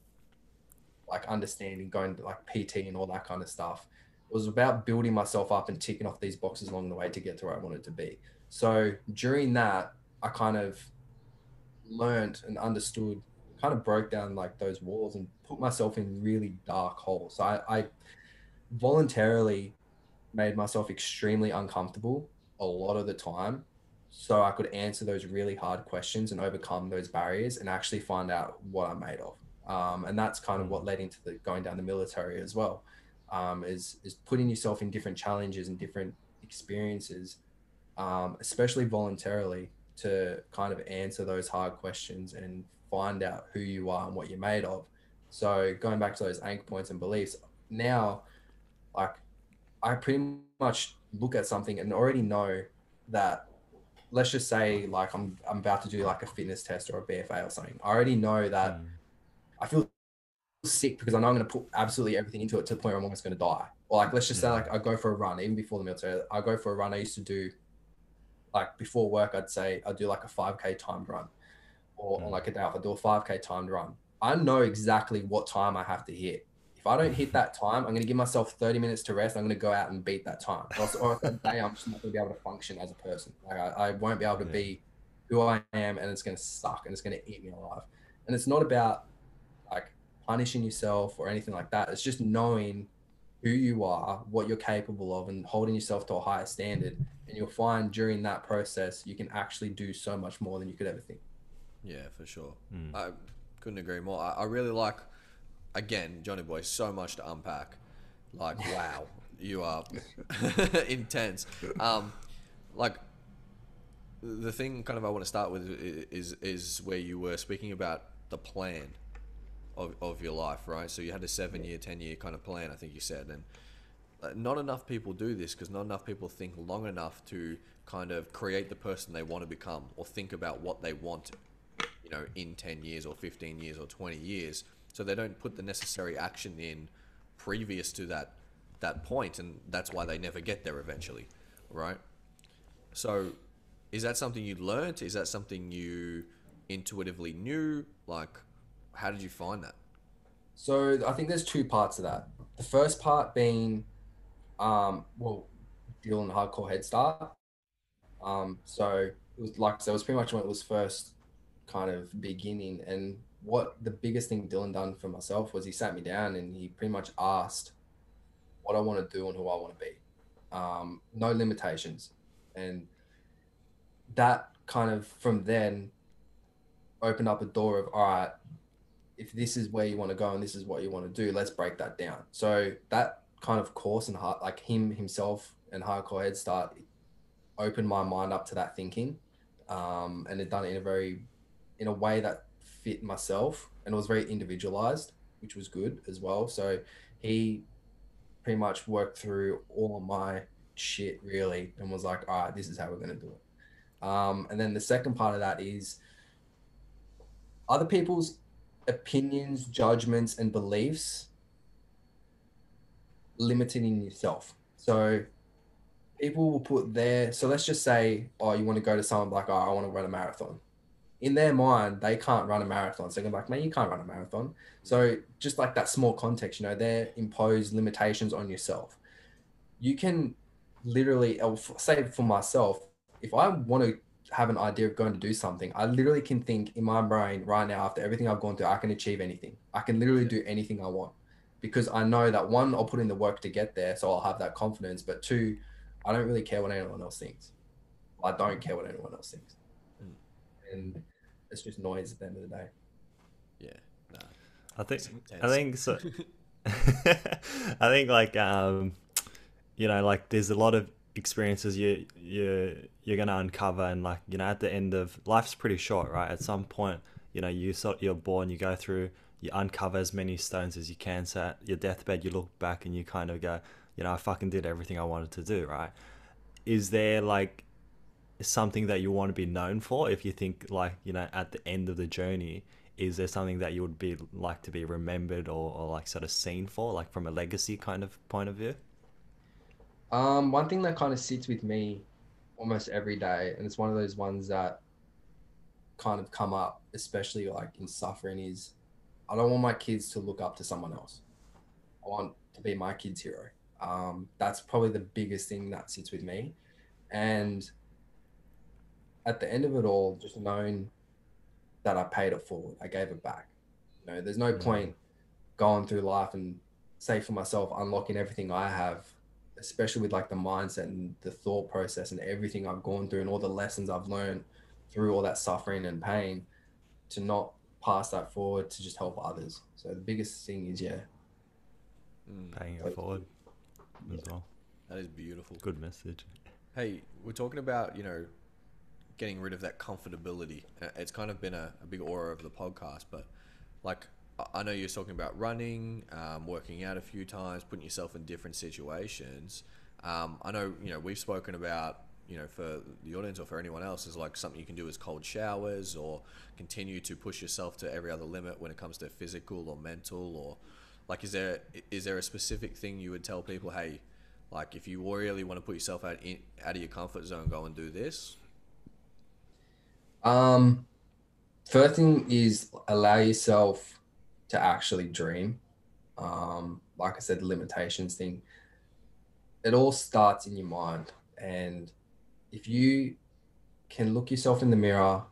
like understanding, going to like PT and all that kind of stuff, it was about building myself up and ticking off these boxes along the way to get to where I wanted to be. So during that, I kind of learned and understood, kind of broke down like those walls and put myself in really dark holes. So I voluntarily made myself extremely uncomfortable a lot of the time so I could answer those really hard questions and overcome those barriers and actually find out what I'm made of. And that's kind of what led into the going down the military as well, is putting yourself in different challenges and different experiences, especially voluntarily, to kind of answer those hard questions and find out who you are and what you're made of. So going back to those anchor points and beliefs, now, like, I pretty much look at something and already know that, let's just say, like, I'm about to do like a fitness test or a BFA or something. I already know that I feel sick because I know I'm going to put absolutely everything into it to the point where I'm almost going to die. Or like, let's just say, like, I go for a run, even before the military, I go for a run. I used to do, like, before work, I'd do like a 5K timed run, or on like a day off, I do a 5K timed run. I know exactly what time I have to hit. If I don't hit that time, I'm going to give myself 30 minutes to rest. I'm going to go out and beat that time. Or that day, I'm just not going to be able to function as a person. Like, I won't be able to be who I am, and it's going to suck and it's going to eat me alive. And it's not about like punishing yourself or anything like that. It's just knowing who you are, what you're capable of, and holding yourself to a higher standard. And you'll find during that process, you can actually do so much more than you could ever think. Yeah, for sure. I couldn't agree more. I really like, again, Johnny Boy, so much to unpack. Like, wow, you are intense. Like, the thing kind of I want to start with is where you were speaking about the plan of your life, right? So you had a 7-year, 10-year kind of plan, I think you said. And not enough people do this because not enough people think long enough to kind of create the person they want to become, or think about what they want, you know, in 10 years or 15 years or 20 years. So they don't put the necessary action in previous to that point, and that's why they never get there eventually, right? So is that something you learned? Is that something you intuitively knew? Like, how did you find that? So I think there's two parts to that. The first part being, dealing Hardcore Headstart. So it was like, so it was pretty much when it was first kind of beginning. And what the biggest thing Dylan done for myself was he sat me down and he pretty much asked what I want to do and who I want to be. No limitations. And that kind of from then opened up a door of, all right, if this is where you want to go and this is what you want to do, let's break that down. So that kind of course and like himself and Hardcore Head Start opened my mind up to that thinking, and it done it in a way that fit myself, and it was very individualized, which was good as well. So he pretty much worked through all of my shit really and was like, all right, this is how we're going to do it. And then the second part of that is other people's opinions, judgments, and beliefs limiting yourself. So people will put so let's just say, oh, you want to go to someone like, oh, I want to run a marathon. In their mind, they can't run a marathon. So they're like, man, you can't run a marathon. So just like that small context, they impose limitations on yourself. You can literally, say for myself, if I want to have an idea of going to do something, I literally can think in my brain right now, after everything I've gone through, I can achieve anything. I can literally do anything I want, because I know that, one, I'll put in the work to get there, so I'll have that confidence, but two, I don't really care what anyone else thinks. I don't care what anyone else thinks. And it's just noise at the end of the day. Yeah, nah. I think so. I think like like there's a lot of experiences you're gonna uncover, and like at the end of life's pretty short, right? At some point, you're born, you go through, you uncover as many stones as you can. So at your deathbed, you look back and you kind of go, I fucking did everything I wanted to do, right? Is there like something that you want to be known for? If you think like, at the end of the journey, is there something that you would be like to be remembered or like sort of seen for, like from a legacy kind of point of view? One thing that kind of sits with me almost every day, and it's one of those ones that kind of come up, especially like in suffering, is I don't want my kids to look up to someone else. I want to be my kid's hero. That's probably the biggest thing that sits with me. And at the end of it all, just knowing that I paid it forward, I gave it back. There's no point going through life and, say for myself, unlocking everything I have, especially with like the mindset and the thought process and everything I've gone through and all the lessons I've learned through all that suffering and pain, to not pass that forward to just help others. So the biggest thing is, Paying it forward as well. That is beautiful. Good message. Hey, we're talking about, getting rid of that comfortability. It's kind of been a big aura of the podcast, but like, I know you're talking about running, working out a few times, putting yourself in different situations. I know, we've spoken about, for the audience or for anyone else, is like something you can do is cold showers, or continue to push yourself to every other limit when it comes to physical or mental, or like, is there a specific thing you would tell people, hey, like if you really want to put yourself out of your comfort zone, go and do this? First thing is allow yourself to actually dream. Like I said, the limitations thing, it all starts in your mind. And if you can look yourself in the mirror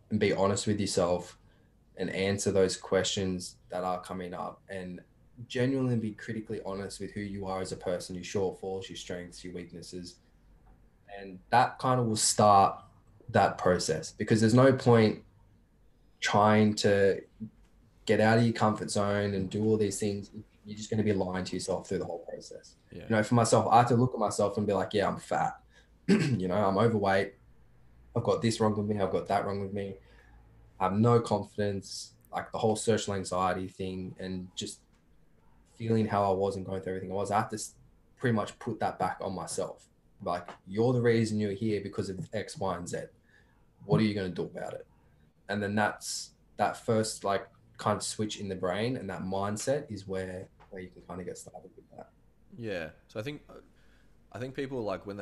and be honest with yourself and answer those questions that are coming up, and genuinely be critically honest with who you are as a person, your shortfalls, your strengths, your weaknesses, and that kind of will start that process, because there's no point trying to get out of your comfort zone and do all these things. You're just going to be lying to yourself through the whole process. Yeah. For myself, I have to look at myself and be like, yeah, I'm fat. I'm overweight. I've got this wrong with me. I've got that wrong with me. I have no confidence, like the whole social anxiety thing, and just feeling how I was and going through everything I was. I have to pretty much put that back on myself. Like, you're the reason you're here because of X, Y, and Z. What are you going to do about it? And then that's that first like kind of switch in the brain, and that mindset is where you can kind of get started with that. Yeah. So I think people, like, when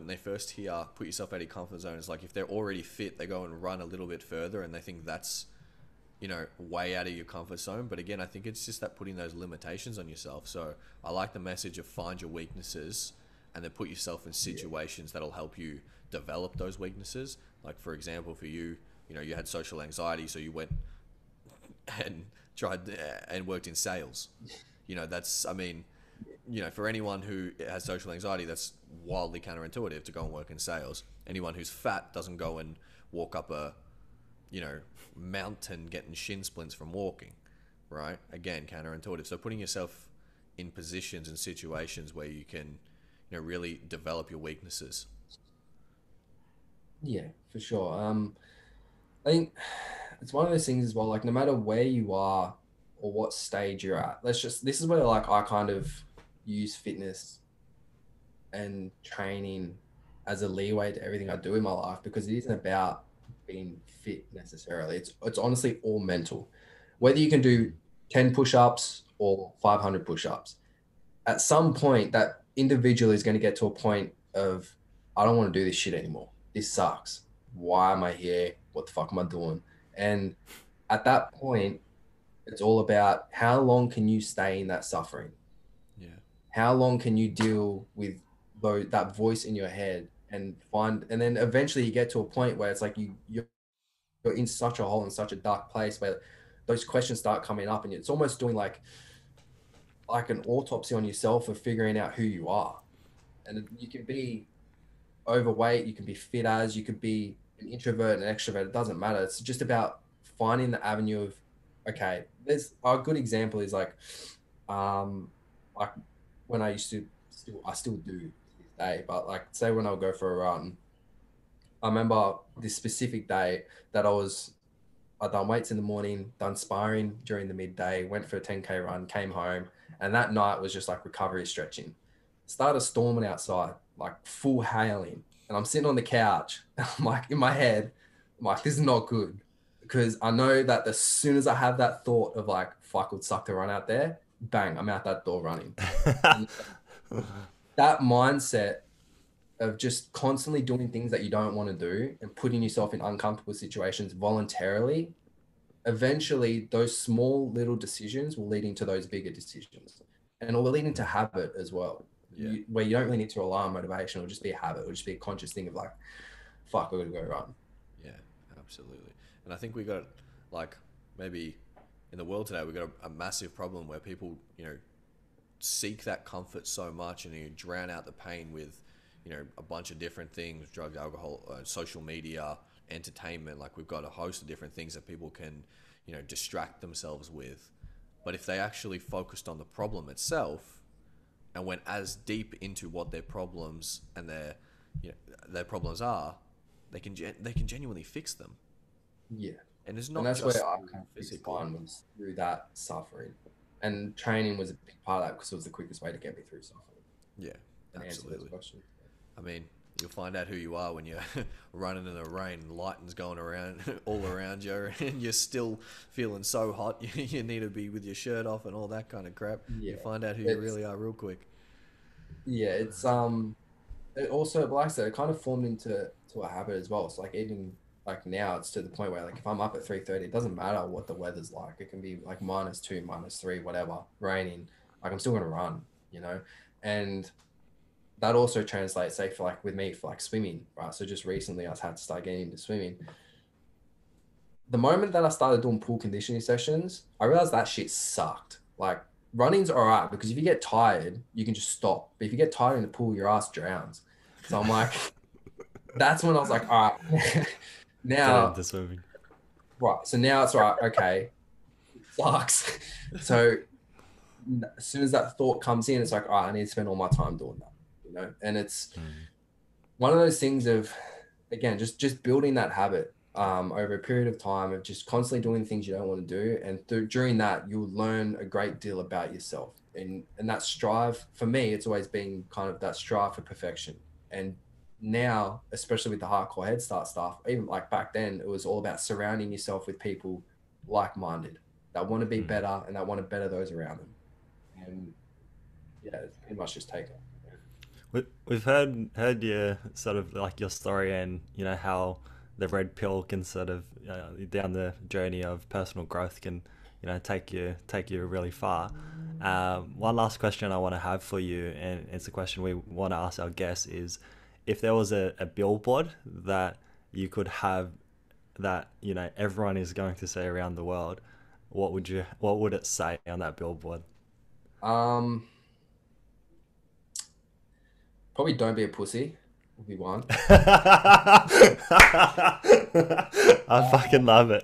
they first hear put yourself out of your comfort zone, it's like if they're already fit, they go and run a little bit further, and they think that's, way out of your comfort zone. But again, I think it's just that putting those limitations on yourself. So I like the message of find your weaknesses and then put yourself in situations that'll help you develop those weaknesses. Like, for example, for you, you had social anxiety, so you went and tried and worked in sales. For anyone who has social anxiety, that's wildly counterintuitive to go and work in sales. Anyone who's fat doesn't go and walk up a, mountain getting shin splints from walking, right? Again, counterintuitive. So putting yourself in positions and situations where you can, really develop your weaknesses. Yeah, for sure. I think it's one of those things as well, like no matter where you are or what stage you're at, this is where like I kind of use fitness and training as a leeway to everything I do in my life, because it isn't about being fit necessarily. It's honestly all mental. Whether you can do 10 push-ups or 500 push-ups, at some point that individual is going to get to a point of, I don't want to do this shit anymore. This sucks. Why am I here? What the fuck am I doing? And at that point, it's all about how long can you stay in that suffering? Yeah. How long can you deal with that voice in your head and then eventually you get to a point where it's like you're in such a hole, in such a dark place, where those questions start coming up, and it's almost doing like an autopsy on yourself of figuring out who you are. And you can be overweight, you can be fit, you could be an introvert, an extrovert, it doesn't matter. It's just about finding the avenue of, okay, there's a good example is like when I used to I still do to this day, but like say when I'll go for a run, I remember this specific day that I done weights in the morning, done sparring during the midday, went for a 10K run, came home, and that night was just like recovery stretching. Started storming outside, like full hailing, and I'm sitting on the couch. I'm like, in my head, I'm like, this is not good, because I know that as soon as I have that thought of like, fuck, it would suck to run out there, bang, I'm out that door running. That mindset of just constantly doing things that you don't want to do and putting yourself in uncomfortable situations voluntarily, eventually those small little decisions will lead into those bigger decisions, and it will lead into habit as well. Yeah. Where you don't really need to rely on motivation. It'll just be a habit. It'll just be a conscious thing of like, fuck, we're going to go run. Yeah, absolutely. And I think we got, like, maybe in the world today, we got a massive problem where people, seek that comfort so much, and you drown out the pain with, a bunch of different things: drugs, alcohol, social media, entertainment. Like, we've got a host of different things that people can, distract themselves with. But if they actually focused on the problem itself and went as deep into what their problems and their problems are, they can genuinely fix them. Yeah. And it's not And that's just where I kind of physically. was through that suffering. And training was a big part of that because it was the quickest way to get me through suffering. Yeah, And answer those absolutely. questions. I mean, you'll find out who you are when you're running in the rain, lightning's going around all around you, and you're still feeling so hot. You need to be with your shirt off and all that kind of crap. Yeah. You find out who you really are real quick. Yeah, it's it also, like I said, it kind of formed into a habit as well. So like even like now it's to the point where like if I'm up at 3:30, it doesn't matter what the weather's like. It can be like -2, -3, whatever, raining. Like I'm still gonna run, and that also translates, say, for like with me for like swimming, right? So just recently I had to start getting into swimming. The moment that I started doing pool conditioning sessions, I realized that shit sucked. Like running's all right because if you get tired, you can just stop. But if you get tired in the pool, your ass drowns. So I'm like, that's when I was like, all right, now, right. So now it's all right. Okay, it sucks. So as soon as that thought comes in, it's like, all right, I need to spend all my time doing that. And it's one of those things of, again, just building that habit over a period of time of just constantly doing things you don't want to do. And during that, you'll learn a great deal about yourself. And that strive, for me, it's always been kind of that strive for perfection. And now, especially with the Hardcore Headstart stuff, even like back then, it was all about surrounding yourself with people like-minded that want to be better and that want to better those around them. And yeah, it's pretty much just taken. We've heard your sort of like your story and how the red pill can sort of down the journey of personal growth can take you really far. One last question I want to have for you, and it's a question we want to ask our guests, is if there was a billboard that you could have that everyone is going to say around the world, what would it say on that billboard? Probably don't be a pussy would be one. I fucking love it.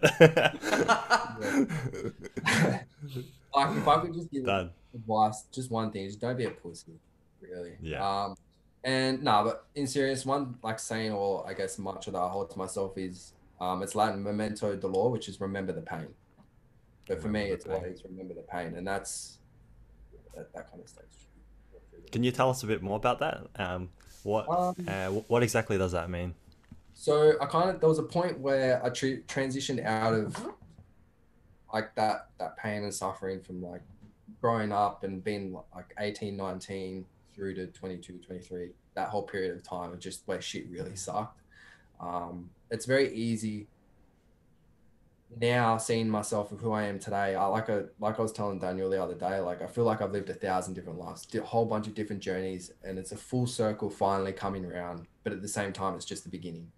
Like if I could just give advice, just one thing, just don't be a pussy, really. Yeah. And but in serious, one like saying, or I guess mantra that I hold to myself is, it's Latin, memento dolor, which is remember the pain. But for me, it's always remember the pain, and that's that kind of stuff. Can you tell us a bit more about that? What exactly does that mean? So there was a point where I transitioned out of like that pain and suffering from like growing up and being like 18, 19 through to 22, 23, that whole period of time of just where shit really sucked. It's very easy now seeing myself of who I am today. Like I was telling Daniel the other day, like I feel like I've lived 1,000 different lives, a whole bunch of different journeys, and it's a full circle finally coming around. But at the same time, it's just the beginning.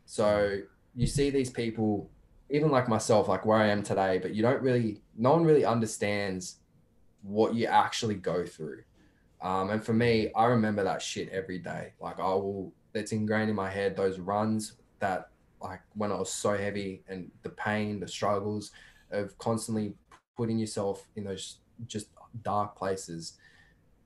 So you see these people, even like myself, like where I am today, but no one really understands what you actually go through. And for me, I remember that shit every day. Like it's ingrained in my head, those runs that like when I was so heavy and the pain, the struggles of constantly putting yourself in those just dark places.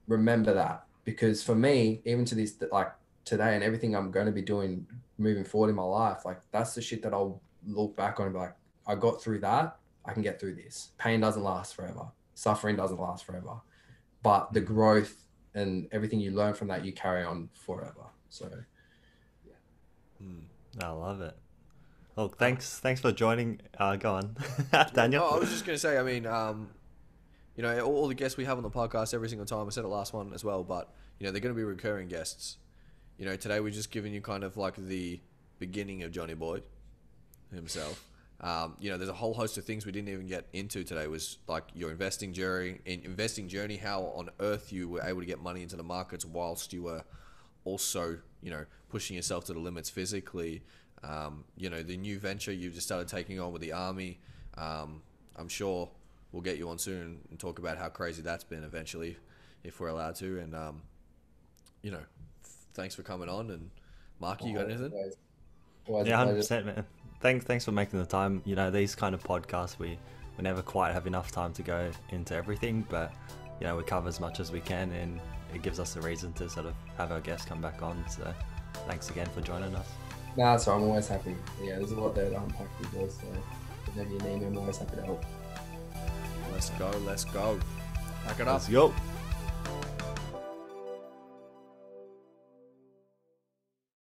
Remember that, because for me, even to this, like today and everything I'm going to be doing moving forward in my life, like that's the shit that I'll look back on and be like, I got through that. I can get through this. Pain doesn't last forever. Suffering doesn't last forever, but the growth and everything you learn from that, you carry on forever. So yeah. I love it. Well, thanks for joining. Go on, Daniel. I was just going to say, I mean, all the guests we have on the podcast every single time, I said it last one as well, but, they're going to be recurring guests. Today we're just giving you kind of like the beginning of Johnny Boy himself. There's a whole host of things we didn't even get into today. Was like your investing journey, how on earth you were able to get money into the markets whilst you were also, pushing yourself to the limits physically. The new venture you've just started taking on with the army. I'm sure we'll get you on soon and talk about how crazy that's been eventually, if we're allowed to. And, thanks for coming on. And Marky, you got anything? Yeah, 100%, man. thanks for making the time. You know, these kind of podcasts, we never quite have enough time to go into everything, but you know, we cover as much as we can, and it gives us a reason to sort of have our guests come back on. So thanks again for joining us. No, that's right. I'm always happy. Yeah, there's a lot there to unpack with this. So whenever you need me, I'm always happy to help. Let's go. Pack it up. Let's go.